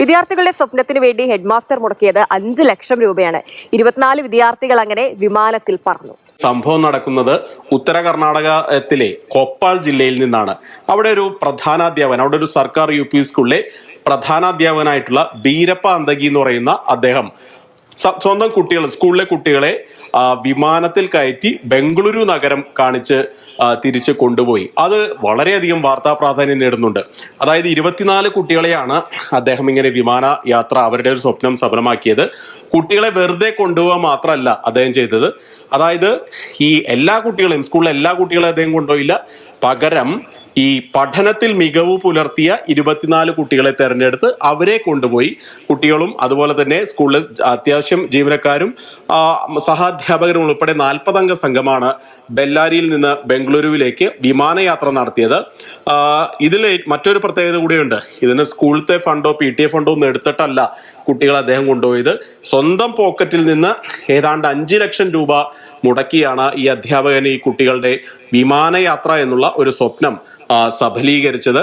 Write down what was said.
വിദ്യാർത്ഥികളുടെ സ്വപ്നത്തിന് വേണ്ടി ഹെഡ്മാസ്റ്റർ മുടക്കിയത് 5 ലക്ഷം രൂപയാണ്. 24 വിദ്യാർത്ഥികൾ അങ്ങനെ വിമാനത്തിൽ പറന്നു. സംഭവം നടക്കുന്നത് ഉത്തര കർണാടകത്തിലെ കൊപ്പാൾ ജില്ലയിൽ നിന്നാണ്. അവിടെ ഒരു പ്രധാനാധ്യാപകൻ, അവിടെ ഒരു സർക്കാർ UP സ്കൂളിലെ പ്രധാനാധ്യാപകനായിട്ടുള്ള ബീരപ്പ അന്തകി എന്ന് പറയുന്ന അദ്ദേഹം സ്വന്തം സ്കൂളിലെ കുട്ടികളെ വിമാനത്തിൽ കയറ്റി ബംഗളൂരു നഗരം കാണിച്ച് തിരിച്ച് കൊണ്ടുപോയി. അത് വളരെയധികം വാർത്താ പ്രാധാന്യം നേടുന്നുണ്ട്. അതായത് 24 കുട്ടികളെയാണ് അദ്ദേഹം ഇങ്ങനെ വിമാന യാത്ര, അവരുടെ ഒരു സ്വപ്നം സഫലമാക്കിയത്. കുട്ടികളെ വെറുതെ കൊണ്ടുപോകാൻ മാത്രമല്ല അദ്ദേഹം ചെയ്തത്. അതായത് ഈ എല്ലാ കുട്ടികളെയും, സ്കൂളിലെ എല്ലാ കുട്ടികളെയും അദ്ദേഹം കൊണ്ടുപോയില്ല. പകരം ഈ പഠനത്തിൽ മികവ് പുലർത്തിയ 24 കുട്ടികളെ തെരഞ്ഞെടുത്ത് അവരെ കൊണ്ടുപോയി. കുട്ടികളും അതുപോലെ തന്നെ സ്കൂളിലെ അത്യാവശ്യം ജീവനക്കാരും സഹാധ്യാപകരും ഉൾപ്പെടെ 40 അംഗ സംഘമാണ് ബെല്ലാരിയിൽ നിന്ന് ബംഗളൂരുവിലേക്ക് വിമാനയാത്ര നടത്തിയത്. ഇതിൽ മറ്റൊരു പ്രത്യേകത കൂടിയുണ്ട്. ഇതിന് സ്കൂളത്തെ ഫണ്ടോ PTA ഫണ്ടോ ഒന്നും എടുത്തിട്ടല്ല കുട്ടികൾ അദ്ദേഹം കൊണ്ടുപോയത്. സ്വന്തം പോക്കറ്റിൽ നിന്ന് ഏതാണ്ട് 5 ലക്ഷം രൂപ മുടക്കിയാണ് ഈ അധ്യാപകൻ ഈ കുട്ടികളുടെ വിമാനയാത്ര എന്നുള്ള ഒരു സ്വപ്നം സഫലീകരിച്ചത്.